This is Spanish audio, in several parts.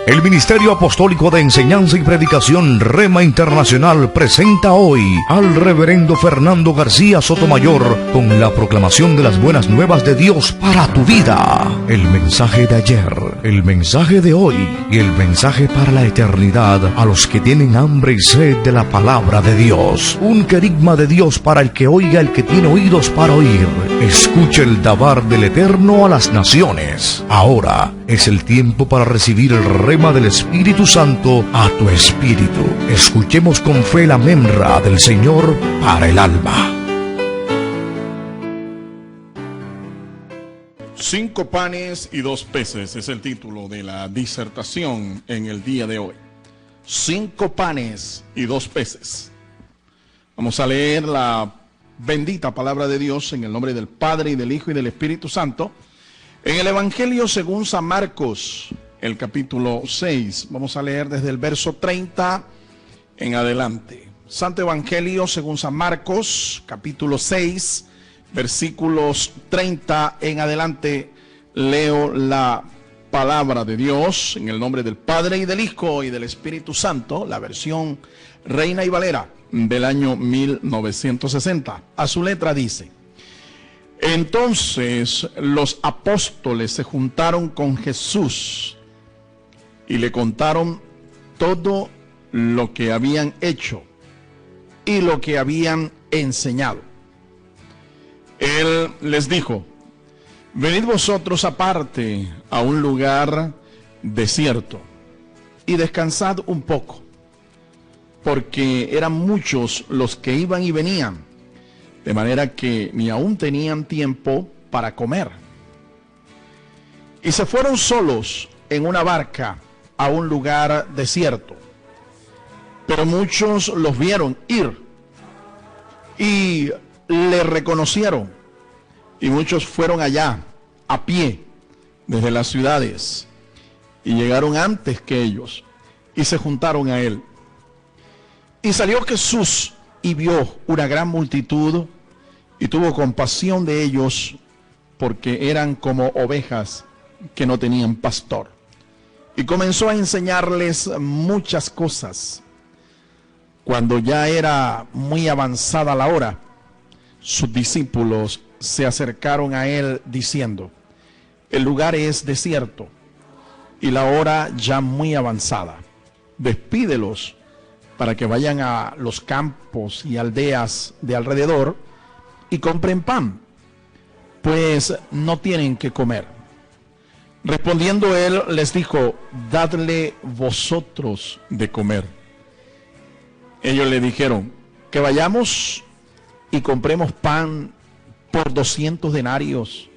El Ministerio Apostólico de Enseñanza y Predicación Rema Internacional presenta hoy al Reverendo Fernando García Sotomayor con la proclamación de las buenas nuevas de Dios para tu vida. El mensaje de ayer, el mensaje de hoy y el mensaje para la eternidad a los que tienen hambre y sed de la palabra de Dios. Un querigma de Dios para el que oiga, el que tiene oídos para oír. Escuche el dabar del Eterno a las naciones. Ahora es el tiempo para recibir el rema del Espíritu Santo a tu espíritu. Escuchemos con fe la memra del Señor para el alma. 5 panes y 2 peces es el título de la disertación en el día de hoy. 5 panes y 2 peces. Vamos a leer la bendita palabra de Dios en el nombre del Padre y del Hijo y del Espíritu Santo. En el Evangelio según San Marcos, el capítulo 6, vamos a leer desde el verso 30 en adelante. Santo Evangelio según San Marcos, capítulo 6, versículos 30 en adelante. Leo la palabra de Dios en el nombre del Padre y del Hijo y del Espíritu Santo, la versión Reina y Valera del año 1960. A su letra dice: Entonces los apóstoles se juntaron con Jesús y le contaron todo lo que habían hecho y lo que habían enseñado. Él les dijo: Venid vosotros aparte a un lugar desierto y descansad un poco, porque eran muchos los que iban y venían, de manera que ni aún tenían tiempo para comer. Y se fueron solos en una barca a un lugar desierto. Pero muchos los vieron ir y le reconocieron. Y muchos fueron allá a pie desde las ciudades y llegaron antes que ellos y se juntaron a él. Y salió Jesús y vio una gran multitud y tuvo compasión de ellos, porque eran como ovejas que no tenían pastor. Y comenzó a enseñarles muchas cosas. Cuando ya era muy avanzada la hora, sus discípulos se acercaron a él diciendo: El lugar es desierto y la hora ya muy avanzada. Despídelos para que vayan a los campos y aldeas de alrededor y compren pan, pues no tienen que comer. Respondiendo él les dijo: Dadle vosotros de comer. Ellos le dijeron: Que vayamos y compremos pan por 200 denarios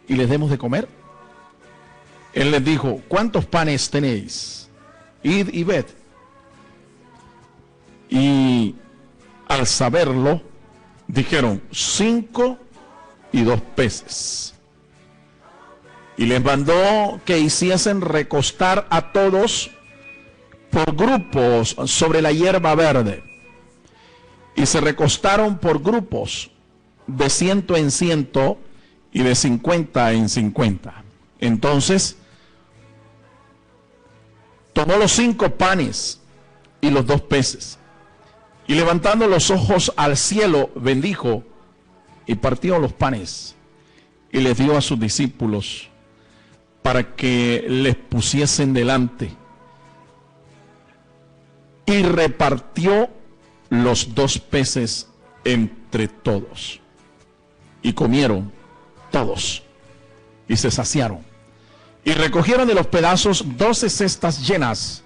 y les demos de comer. Él les dijo: ¿Cuántos panes tenéis? Id y ved. Y al saberlo, dijeron: 5 y 2 peces. Y les mandó que hiciesen recostar a todos por grupos sobre la hierba verde. Y se recostaron por grupos, de 100 en 100 y de 50 en 50. Entonces tomó los 5 panes y los 2 peces, y levantando los ojos al cielo, bendijo y partió los panes y les dio a sus discípulos para que les pusiesen delante, y repartió los 2 peces entre todos. Y comieron todos y se saciaron, y recogieron de los pedazos 12 cestas llenas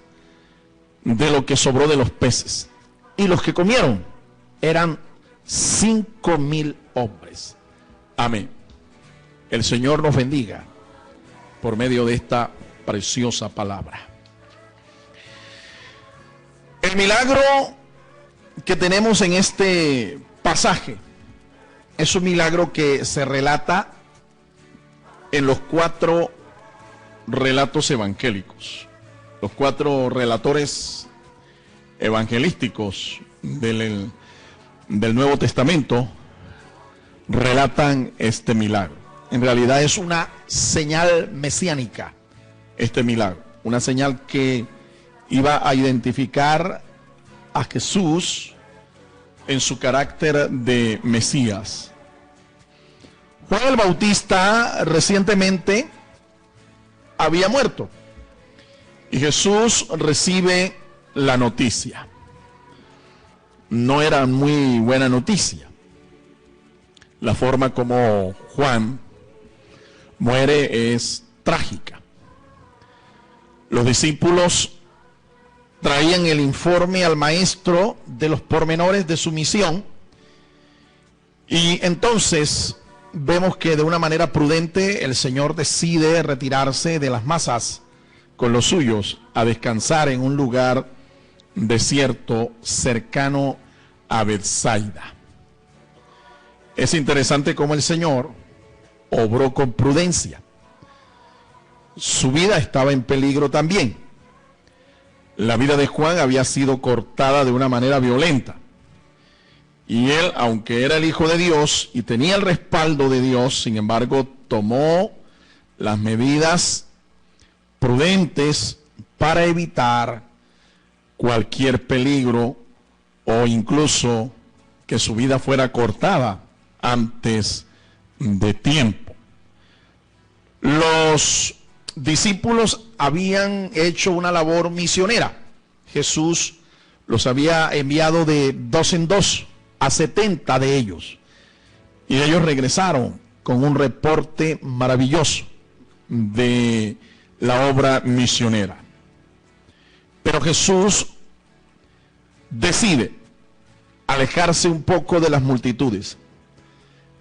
de lo que sobró de los peces. Y los que comieron eran 5,000 hombres. Amén. El Señor nos bendiga por medio de esta preciosa palabra. El milagro que tenemos en este pasaje es un milagro que se relata en los 4 relatos evangélicos. Los 4 relatores evangelísticos del Nuevo Testamento relatan este milagro. En realidad es una señal mesiánica este milagro. una señal que iba a identificar a Jesús en su carácter de Mesías. Juan el Bautista recientemente había muerto y Jesús recibe la noticia. No era muy buena noticia. La forma como Juan muere es trágica. Los discípulos traían el informe al maestro de los pormenores de su misión y entonces vemos que de una manera prudente el Señor decide retirarse de las masas con los suyos a descansar en un lugar desierto cercano a Betsaida. Es interesante cómo el Señor obró con prudencia. Su vida estaba en peligro también. La vida de Juan había sido cortada de una manera violenta. Y él, aunque era el Hijo de Dios y tenía el respaldo de Dios, sin embargo, tomó las medidas prudentes para evitar cualquier peligro o incluso que su vida fuera cortada antes de tiempo. Los discípulos habían hecho una labor misionera. Jesús los había enviado de 2 en 2 a 70 de ellos. Y ellos regresaron con un reporte maravilloso de la obra misionera. Pero Jesús decide alejarse un poco de las multitudes.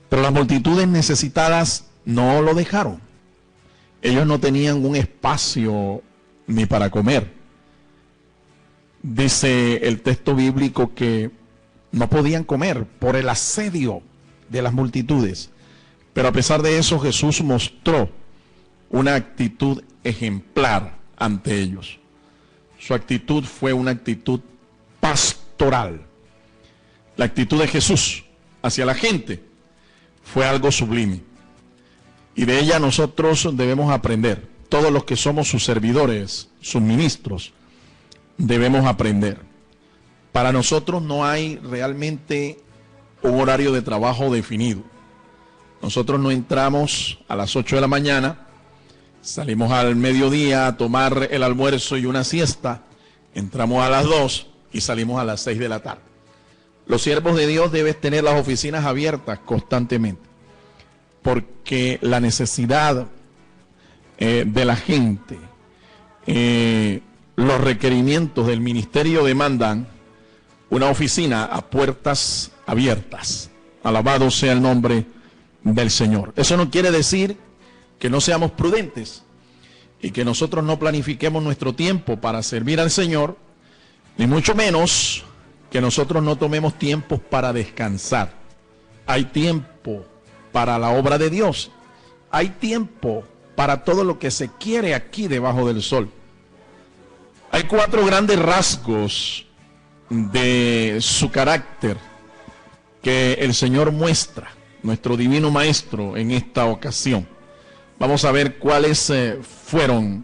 Pero las multitudes necesitadas no lo dejaron. Ellos no tenían un espacio ni para comer. Dice el texto bíblico que no podían comer por el asedio de las multitudes. Pero a pesar de eso, Jesús mostró una actitud ejemplar ante ellos. Su actitud fue una actitud pastoral. La actitud de Jesús hacia la gente fue algo sublime. Y de ella nosotros debemos aprender. Todos los que somos sus servidores, sus ministros, debemos aprender. Para nosotros no hay realmente un horario de trabajo definido. Nosotros no entramos a las 8 de la mañana, salimos al mediodía a tomar el almuerzo y una siesta, entramos a las 2 y salimos a las 6 de la tarde. Los siervos de Dios deben tener las oficinas abiertas constantemente, porque la necesidad de la gente, los requerimientos del ministerio demandan una oficina a puertas abiertas. Alabado sea el nombre del Señor. Eso no quiere decir que no seamos prudentes y que nosotros no planifiquemos nuestro tiempo para servir al Señor, ni mucho menos que nosotros no tomemos tiempos para descansar. Hay tiempo para la obra de Dios. Hay tiempo para todo lo que se quiere aquí debajo del sol. Hay 4 grandes rasgos de su carácter que el Señor muestra, nuestro divino maestro, en esta ocasión. Vamos a ver cuáles fueron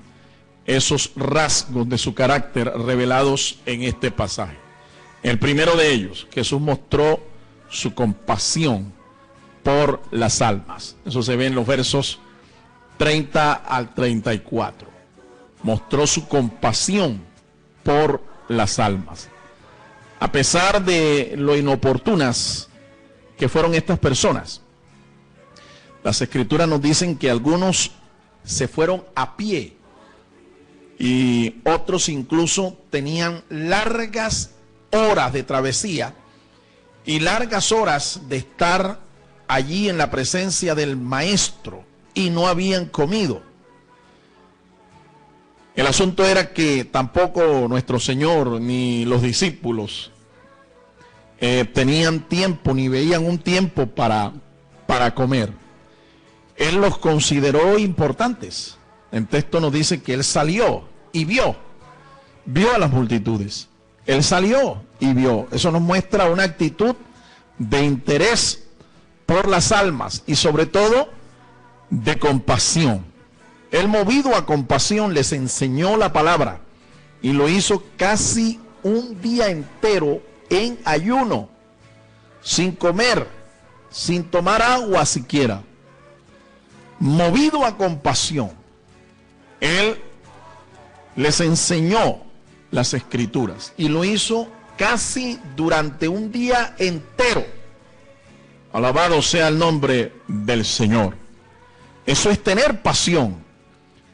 esos rasgos de su carácter revelados en este pasaje. El primero de ellos, Jesús mostró su compasión por las almas. Eso se ve en los versos 30 al 34. Mostró su compasión por las almas. A pesar de lo inoportunas que fueron estas personas, las Escrituras nos dicen que algunos se fueron a pie y otros incluso tenían largas horas de travesía y largas horas de estar allí en la presencia del maestro y no habían comido. El asunto era que tampoco nuestro Señor ni los discípulos tenían tiempo ni veían un tiempo para comer. Él los consideró importantes. El texto nos dice que Él salió y vio a las multitudes. Él salió y vio. Eso nos muestra una actitud de interés por las almas y sobre todo de compasión. Él, movido a compasión, les enseñó la palabra y lo hizo casi un día entero en ayuno, sin comer, sin tomar agua siquiera. Movido a compasión, Él les enseñó las escrituras y lo hizo casi durante un día entero. Alabado sea el nombre del Señor. Eso es tener pasión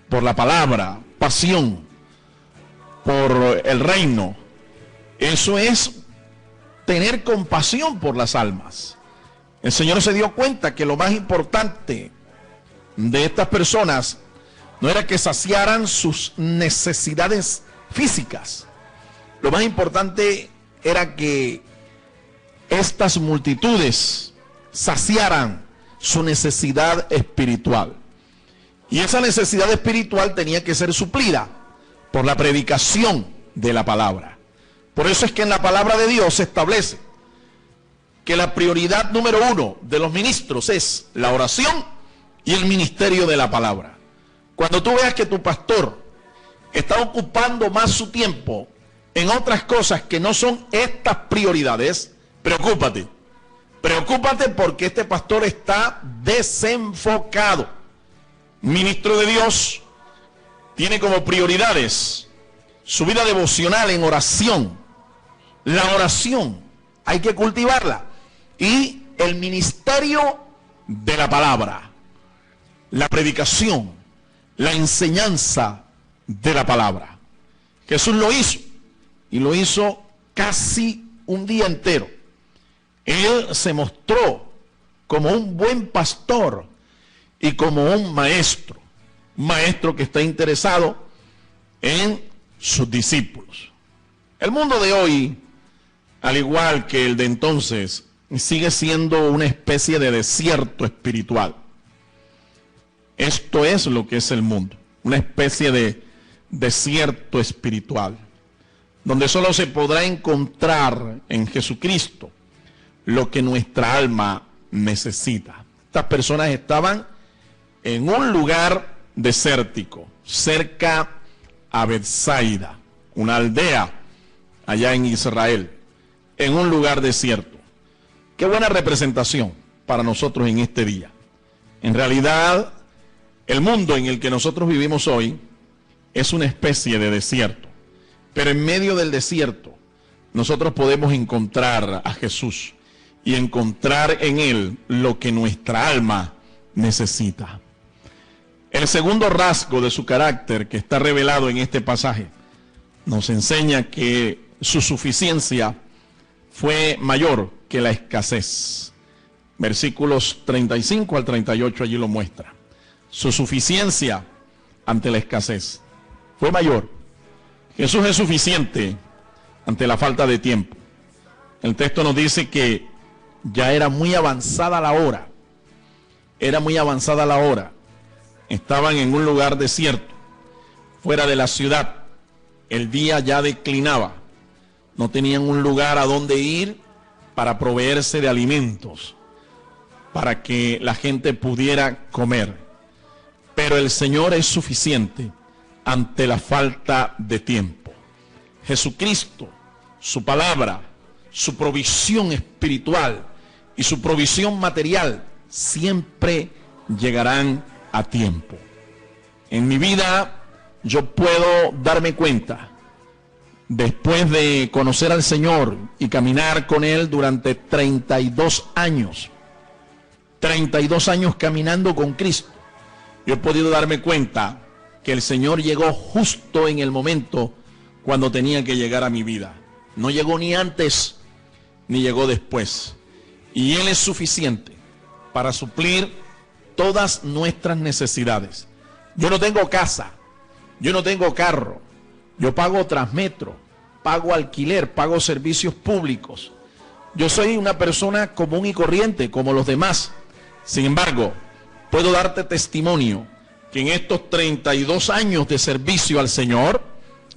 por la palabra, pasión por el reino. Eso es tener compasión por las almas. El Señor se dio cuenta que lo más importante de estas personas no era que saciaran sus necesidades físicas. Lo más importante era que estas multitudes saciaran su necesidad espiritual. Y esa necesidad espiritual tenía que ser suplida por la predicación de la palabra. Por eso es que en la palabra de Dios se establece que la prioridad número 1 de los ministros es la oración y el ministerio de la palabra. Cuando tú veas que tu pastor está ocupando más su tiempo en otras cosas que no son estas prioridades, preocúpate. Preocúpate porque este pastor está desenfocado. Ministro de Dios tiene como prioridades su vida devocional en oración. La oración hay que cultivarla. Y el ministerio de la palabra, la predicación, la enseñanza de la palabra. Jesús lo hizo y lo hizo casi un día entero. Él se mostró como un buen pastor y como un maestro que está interesado en sus discípulos. El mundo de hoy, al igual que el de entonces, sigue siendo una especie de desierto espiritual. Esto es lo que es el mundo, una especie de desierto espiritual, donde solo se podrá encontrar en Jesucristo lo que nuestra alma necesita. Estas personas estaban en un lugar desértico, cerca a Betsaida, una aldea allá en Israel, en un lugar desierto. Qué buena representación para nosotros en este día. En realidad, el mundo en el que nosotros vivimos hoy es una especie de desierto, pero en medio del desierto nosotros podemos encontrar a Jesús y encontrar en Él lo que nuestra alma necesita. El segundo rasgo de su carácter que está revelado en este pasaje nos enseña que su suficiencia fue mayor que la escasez. Versículos 35 al 38 allí lo muestra. Su suficiencia ante la escasez fue mayor. Jesús es suficiente ante la falta de tiempo. El texto nos dice que ya era muy avanzada la hora. Era muy avanzada la hora. Estaban en un lugar desierto, fuera de la ciudad. El día ya declinaba. No tenían un lugar a donde ir para proveerse de alimentos, para que la gente pudiera comer. Pero el Señor es suficiente ante la falta de tiempo. Jesucristo, su palabra, su provisión espiritual y su provisión material siempre llegarán a tiempo. En mi vida yo puedo darme cuenta, después de conocer al Señor y caminar con Él durante 32 años, 32 años caminando con Cristo, yo he podido darme cuenta que el Señor llegó justo en el momento cuando tenía que llegar a mi vida. No llegó ni antes, ni llegó después. Y Él es suficiente para suplir todas nuestras necesidades. Yo no tengo casa, yo no tengo carro, yo pago Transmetro, pago alquiler, pago servicios públicos. Yo soy una persona común y corriente, como los demás. Sin embargo, puedo darte testimonio que en estos 32 años de servicio al Señor,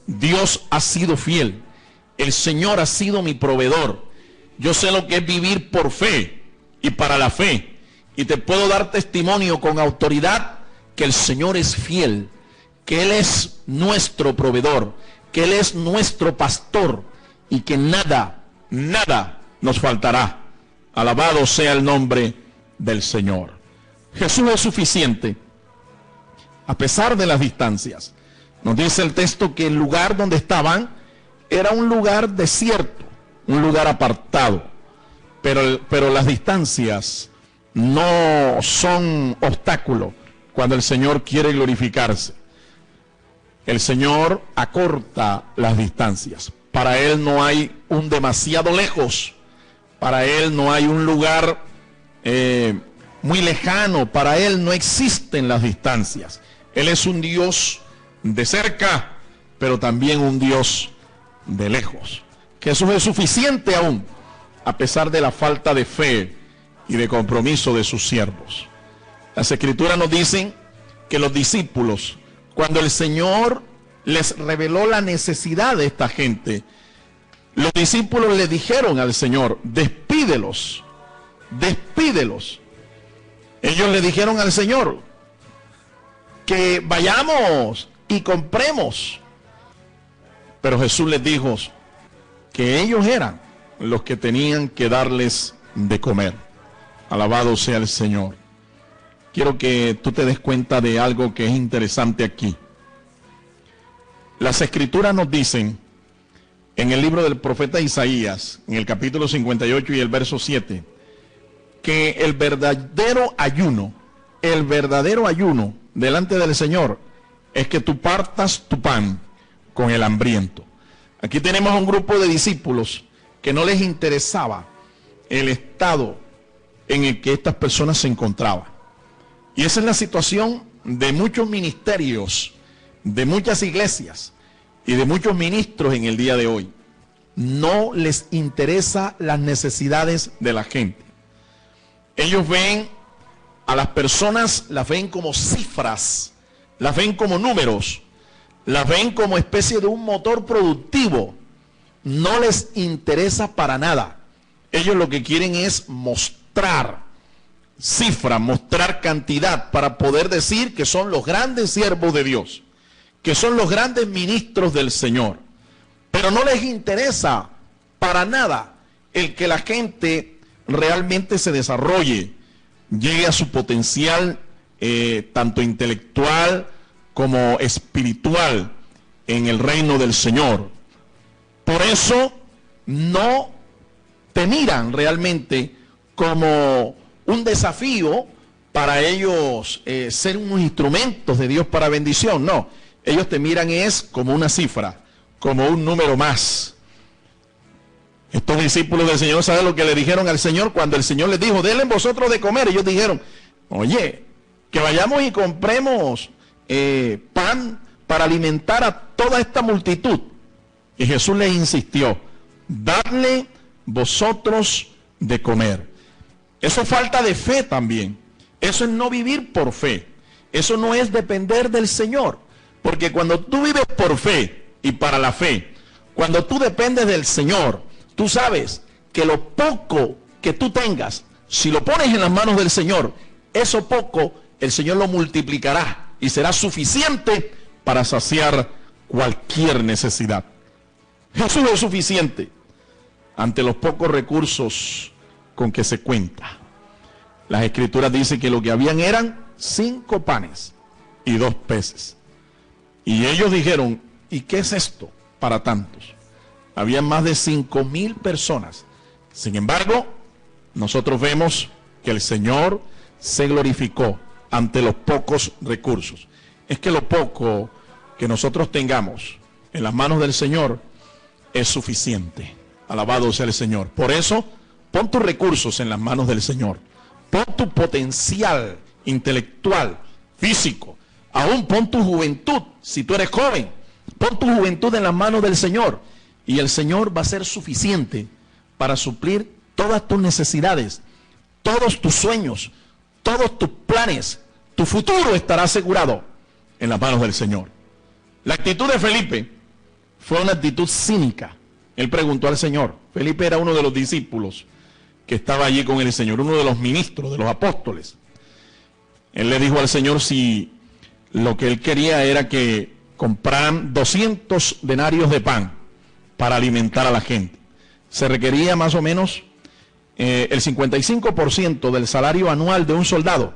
Dios ha sido fiel. El Señor ha sido mi proveedor. Yo sé lo que es vivir por fe y para la fe. Y te puedo dar testimonio con autoridad que el Señor es fiel, que Él es nuestro proveedor, que Él es nuestro pastor y que nada nos faltará. Alabado sea el nombre del Señor. Jesús es suficiente a pesar de las distancias. Nos dice el texto que el lugar donde estaban era un lugar desierto, un lugar apartado, pero las distancias no son obstáculo cuando el Señor quiere glorificarse. El Señor acorta las distancias. Para Él no hay un demasiado lejos, para Él no hay un lugar muy lejano, para Él no existen las distancias. Él es un Dios de cerca, pero también un Dios de lejos. Jesús es suficiente aún, a pesar de la falta de fe y de compromiso de sus siervos. Las Escrituras nos dicen que los discípulos, cuando el Señor les reveló la necesidad de esta gente, los discípulos le dijeron al Señor: despídelos, despídelos. Ellos le dijeron al Señor que vayamos y compremos. Pero Jesús les dijo que ellos eran los que tenían que darles de comer. Alabado sea el Señor. Quiero que tú te des cuenta de algo que es interesante aquí. Las Escrituras nos dicen en el libro del profeta Isaías, en el capítulo 58 y el verso 7, que el verdadero ayuno delante del Señor es que tú partas tu pan con el hambriento. Aquí tenemos un grupo de discípulos que no les interesaba el estado en el que estas personas se encontraban. Y esa es la situación de muchos ministerios, de muchas iglesias y de muchos ministros en el día de hoy. No les interesa las necesidades de la gente. Ellos ven a las personas, las ven como cifras, las ven como números, las ven como especie de un motor productivo. No les interesa para nada. Ellos lo que quieren es mostrar cifra, mostrar cantidad para poder decir que son los grandes siervos de Dios, que son los grandes ministros del Señor. Pero no les interesa para nada el que la gente realmente se desarrolle, llegue a su potencial tanto intelectual como espiritual en el reino del Señor. Por eso no te miran realmente como un desafío para ellos ser unos instrumentos de Dios para bendición. No, ellos te miran es como una cifra, como un número más. Estos discípulos del Señor, ¿saben lo que le dijeron al Señor cuando el Señor les dijo: denle vosotros de comer? Ellos dijeron: oye, que vayamos y compremos pan para alimentar a toda esta multitud. Y Jesús les insistió: dadle vosotros de comer. Eso es falta de fe también. Eso es no vivir por fe. Eso no es depender del Señor. Porque cuando tú vives por fe y para la fe, cuando tú dependes del Señor, tú sabes que lo poco que tú tengas, si lo pones en las manos del Señor, eso poco el Señor lo multiplicará y será suficiente para saciar cualquier necesidad. Jesús es suficiente ante los pocos recursos con que se cuenta. Las Escrituras dicen que lo que habían eran 5 panes y 2 peces. Y ellos dijeron: ¿y qué es esto para tantos? Habían más de 5,000 personas. Sin embargo, nosotros vemos que el Señor se glorificó ante los pocos recursos. Es que lo poco que nosotros tengamos en las manos del Señor es suficiente. Alabado sea el Señor. Por eso, pon tus recursos en las manos del Señor. Pon tu potencial intelectual, físico, aún pon tu juventud, si tú eres joven, pon tu juventud en las manos del Señor. Y el Señor va a ser suficiente para suplir todas tus necesidades, todos tus sueños, todos tus planes. Tu futuro estará asegurado en las manos del Señor. La actitud de Felipe fue una actitud cínica. Él preguntó al Señor. Felipe era uno de los discípulos que estaba allí con el Señor, uno de los ministros, de los apóstoles. Él le dijo al Señor: si lo que él quería era que compraran 200 denarios de pan para alimentar a la gente. Se requería más o menos el 55% del salario anual de un soldado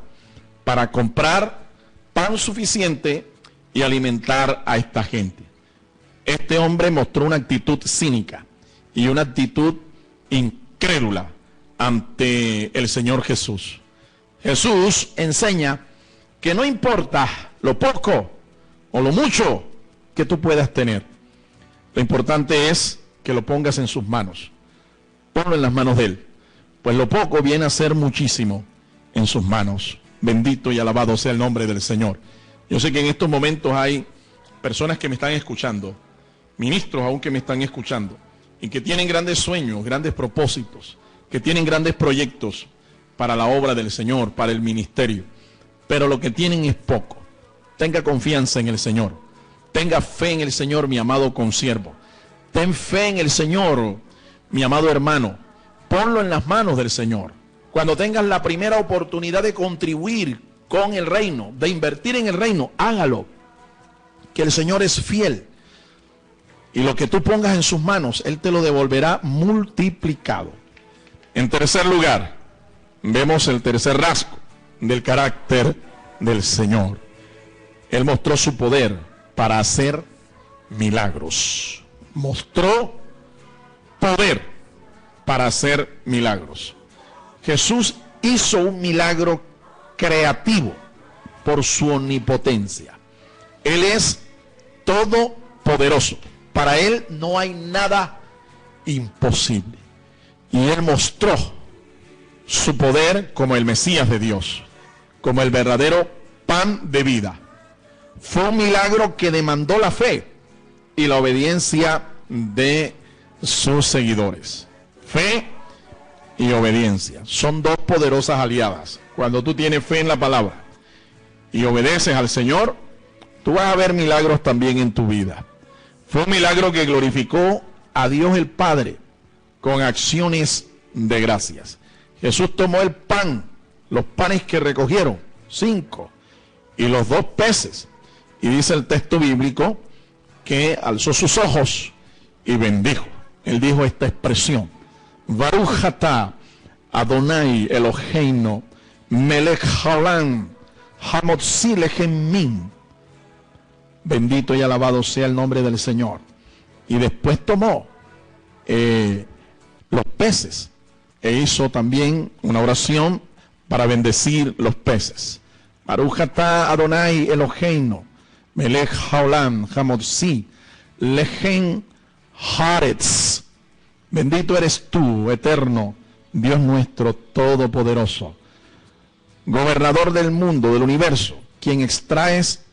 para comprar pan suficiente y alimentar a esta gente. Este hombre mostró una actitud cínica y una actitud incrédula ante el Señor Jesús. Jesús enseña que no importa lo poco o lo mucho que tú puedas tener, lo importante es que lo pongas en sus manos. Ponlo en las manos de Él, pues lo poco viene a ser muchísimo en sus manos. Bendito y alabado sea el nombre del Señor. Yo sé que en estos momentos hay personas que me están escuchando, ministros aún que me están escuchando, y que tienen grandes sueños, grandes propósitos, que tienen grandes proyectos para la obra del Señor, para el ministerio, pero lo que tienen es poco. Tenga confianza en el Señor, tenga fe en el Señor, mi amado consiervo, ten fe en el Señor, mi amado hermano, ponlo en las manos del Señor. Cuando tengas la primera oportunidad de contribuir con el reino, de invertir en el reino, hágalo, que el Señor es fiel, y lo que tú pongas en sus manos, Él te lo devolverá multiplicado. En tercer lugar, vemos el tercer rasgo del carácter del Señor. Él mostró su poder para hacer milagros. Mostró poder para hacer milagros. Jesús hizo un milagro creativo por su omnipotencia. Él es todopoderoso. Para Él no hay nada imposible. Y Él mostró su poder como el Mesías de Dios, como el verdadero pan de vida. Fue un milagro que demandó la fe y la obediencia de sus seguidores. Fe y obediencia son dos poderosas aliadas. Cuando tú tienes fe en la palabra y obedeces al Señor, tú vas a ver milagros también en tu vida. Fue un milagro que glorificó a Dios el Padre con acciones de gracias. Jesús tomó el pan, los panes que recogieron, 5, y los 2 peces. Y dice el texto bíblico que alzó sus ojos y bendijo. Él dijo esta expresión: Baruch atah Adonai Eloheinu melech haolam hamotzi lechem min. Bendito y alabado sea el nombre del Señor. Y después tomó los peces e hizo también una oración para bendecir los peces. Baruch atah Adonai Eloheinu melech haolam hamotzi lechem haaretz. Bendito eres tú, eterno, Dios nuestro todopoderoso, gobernador del mundo, del universo, quien extraes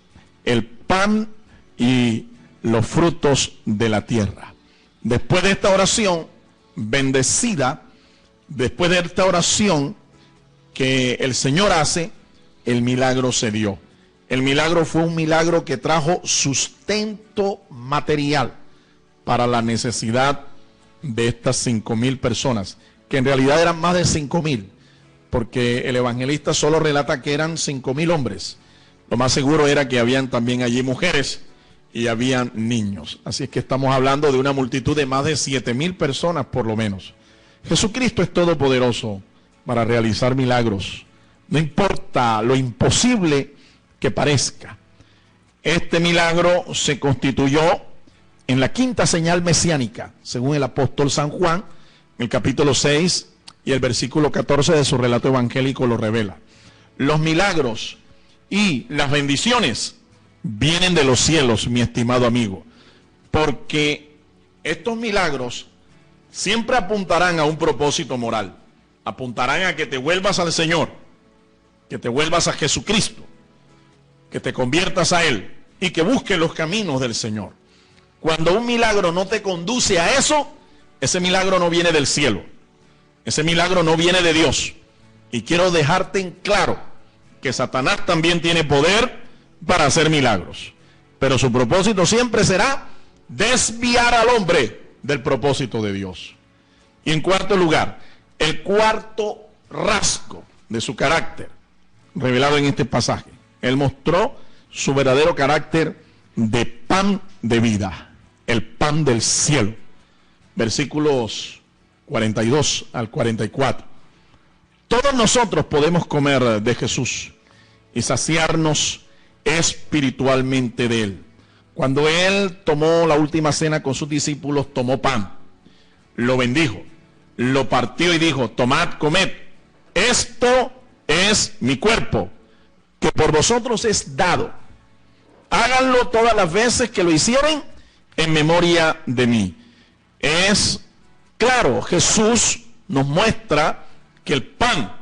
el pan y los frutos de la tierra. Después de esta oración bendecida, después de esta oración que el Señor hace, el milagro se dio. El milagro fue un milagro que trajo sustento material para la necesidad de estas 5,000 personas, que en realidad eran más de 5,000, porque el evangelista solo relata que eran 5,000 hombres. Lo más seguro era que habían también allí mujeres y habían niños. Así es que estamos hablando de una multitud de más de 7,000 personas por lo menos. Jesucristo es todopoderoso para realizar milagros. No importa lo imposible que parezca. Este milagro se constituyó en la 5ª señal mesiánica, según el apóstol San Juan, en el capítulo 6 y el versículo 14 de su relato evangélico lo revela. Los milagros y las bendiciones vienen de los cielos, mi estimado amigo, porque estos milagros siempre apuntarán a un propósito moral, apuntarán a que te vuelvas al Señor, que te vuelvas a Jesucristo, que te conviertas a Él y que busques los caminos del Señor. Cuando un milagro no te conduce a eso, ese milagro no viene del cielo, ese milagro no viene de Dios. Y quiero dejarte en claro que Satanás también tiene poder para hacer milagros, pero su propósito siempre será desviar al hombre del propósito de Dios. Y en cuarto lugar, el cuarto rasgo de su carácter revelado en este pasaje: Él mostró su verdadero carácter de pan de vida, el pan del cielo. Versículos 42 al 44. Todos nosotros podemos comer de Jesús y saciarnos espiritualmente de Él. Cuando Él tomó la última cena con sus discípulos, tomó pan, lo bendijo, lo partió y dijo: tomad, comed, esto es mi cuerpo, que por vosotros es dado. Háganlo todas las veces que lo hicieren en memoria de mí. Es claro, Jesús nos muestra que el pan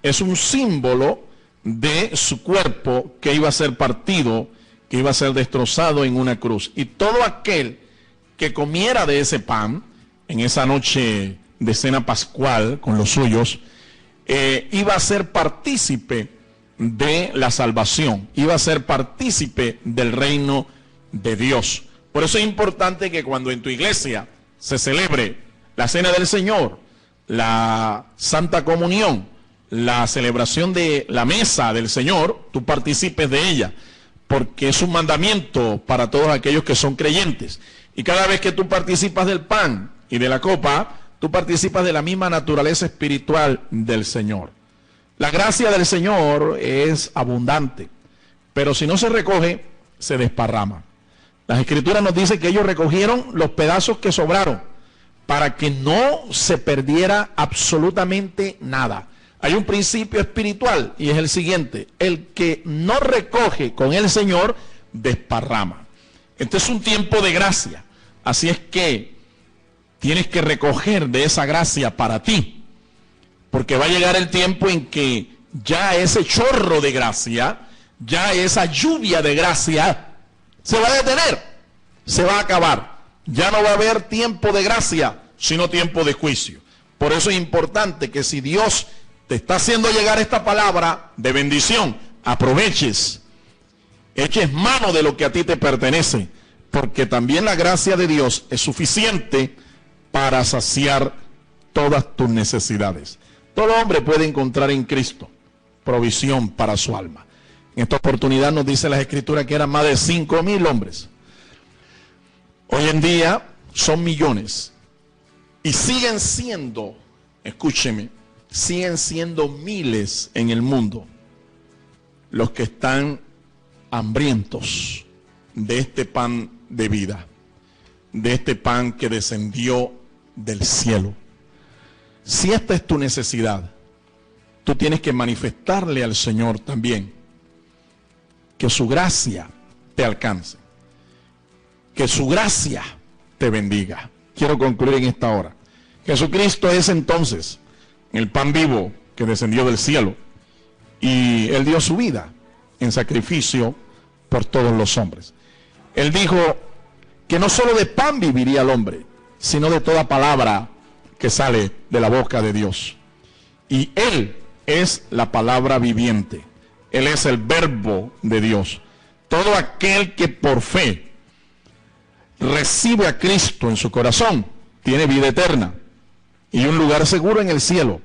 es un símbolo de su cuerpo que iba a ser partido, que iba a ser destrozado en una cruz. Y todo aquel que comiera de ese pan en esa noche de cena pascual con los suyos, iba a ser partícipe de la salvación, iba a ser partícipe del reino de Dios. Por eso es importante que cuando en tu iglesia se celebre la cena del Señor, la Santa Comunión, la celebración de la mesa del Señor, tú participes de ella, porque es un mandamiento para todos aquellos que son creyentes. Y cada vez que tú participas del pan y de la copa, tú participas de la misma naturaleza espiritual del Señor. La gracia del Señor es abundante, pero si no se recoge, se desparrama. Las Escrituras nos dicen que ellos recogieron los pedazos que sobraron para que no se perdiera absolutamente nada. Hay un principio espiritual y es el siguiente: el que no recoge con el Señor, desparrama. Este es un tiempo de gracia, así es que tienes que recoger de esa gracia para ti, porque va a llegar el tiempo en que ya ese chorro de gracia, ya esa lluvia de gracia se va a detener, se va a acabar. Ya no va a haber tiempo de gracia, sino tiempo de juicio. Por eso es importante que si Dios te está haciendo llegar esta palabra de bendición, aproveches, eches mano de lo que a ti te pertenece, porque también la gracia de Dios es suficiente para saciar todas tus necesidades. Todo hombre puede encontrar en Cristo provisión para su alma. En esta oportunidad nos dice las Escrituras que eran más de 5,000 hombres. Hoy en día son millones y siguen siendo, escúcheme, siguen siendo miles en el mundo los que están hambrientos de este pan de vida, de este pan que descendió del cielo. Si esta es tu necesidad, tú tienes que manifestarle al Señor también que su gracia te alcance, que su gracia te bendiga. Quiero concluir en esta hora. Jesucristo es entonces el pan vivo que descendió del cielo, y Él dio su vida en sacrificio por todos los hombres. Él dijo que no solo de pan viviría el hombre, sino de toda palabra que sale de la boca de Dios. Y Él es la palabra viviente. Él es el verbo de Dios. Todo aquel que por fe recibe a Cristo en su corazón tiene vida eterna y un lugar seguro en el cielo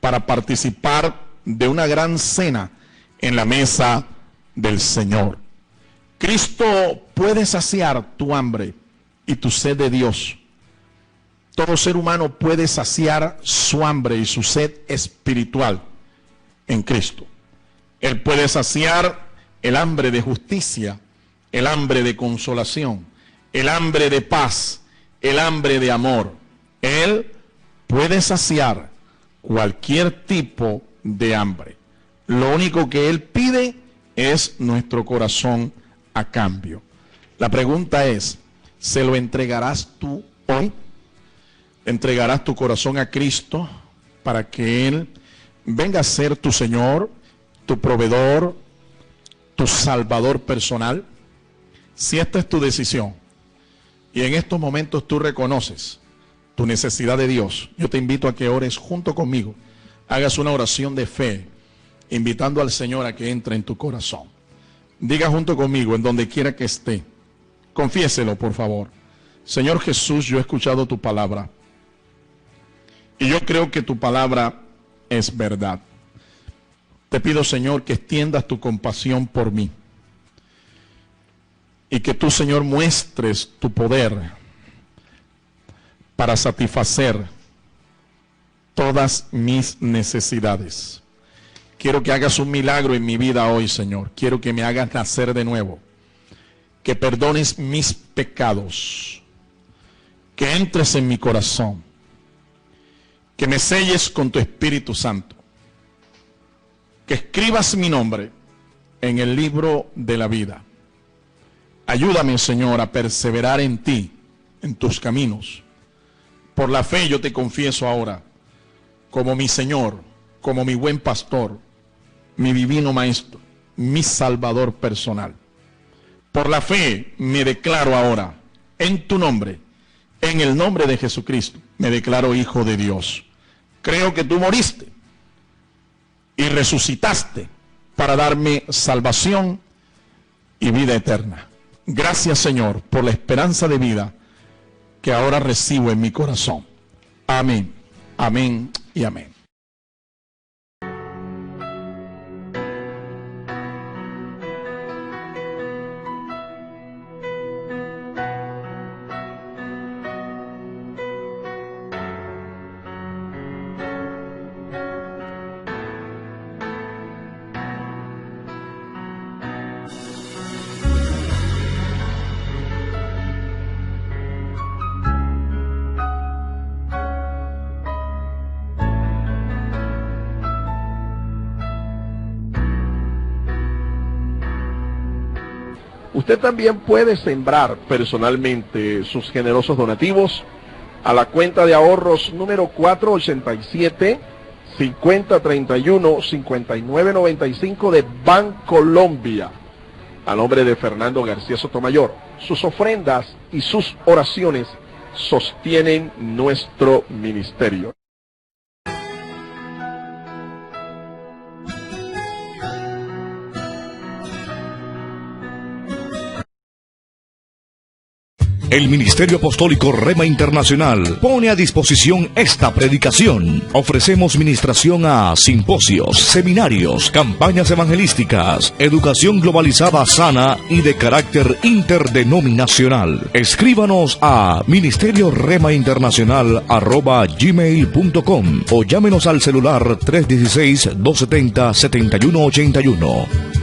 para participar de una gran cena en la mesa del Señor. Cristo puede saciar tu hambre y tu sed de Dios. Todo ser humano puede saciar su hambre y su sed espiritual en Cristo. Él puede saciar el hambre de justicia, el hambre de consolación, el hambre de paz, el hambre de amor. Él puede saciar cualquier tipo de hambre. Lo único que Él pide es nuestro corazón a cambio. La pregunta es, ¿se lo entregarás tú hoy? ¿Entregarás tu corazón a Cristo para que Él venga a ser tu Señor, tu proveedor, tu Salvador personal? Si esta es tu decisión y en estos momentos tú reconoces tu necesidad de Dios, yo te invito a que ores junto conmigo, hagas una oración de fe, invitando al Señor a que entre en tu corazón. Diga junto conmigo, en donde quiera que esté, confiéselo por favor. Señor Jesús, yo he escuchado tu palabra y yo creo que tu palabra es verdad. Te pido, Señor, que extiendas tu compasión por mí. y que tú, Señor, muestres tu poder para satisfacer todas mis necesidades. Quiero que hagas un milagro en mi vida hoy, Señor. Quiero que me hagas nacer de nuevo, que perdones mis pecados, que entres en mi corazón, que me selles con tu Espíritu Santo, que escribas mi nombre en el libro de la vida. Ayúdame, Señor, a perseverar en ti, en tus caminos. Por la fe yo te confieso ahora, como mi Señor, como mi buen pastor, mi divino Maestro, mi Salvador personal. Por la fe me declaro ahora, en tu nombre, en el nombre de Jesucristo, me declaro hijo de Dios. Creo que tú moriste y resucitaste para darme salvación y vida eterna. Gracias, Señor, por la esperanza de vida que ahora recibo en mi corazón. Amén, amén y amén. Usted también puede sembrar personalmente sus generosos donativos a la cuenta de ahorros número 487-5031-5995 de Bancolombia, a nombre de Fernando García Sotomayor. Sus ofrendas y sus oraciones sostienen nuestro ministerio. El Ministerio Apostólico Rema Internacional pone a disposición esta predicación. Ofrecemos ministración a simposios, seminarios, campañas evangelísticas, educación globalizada sana y de carácter interdenominacional. Escríbanos a ministerioremainternacional@gmail.com o llámenos al celular 316-270-7181.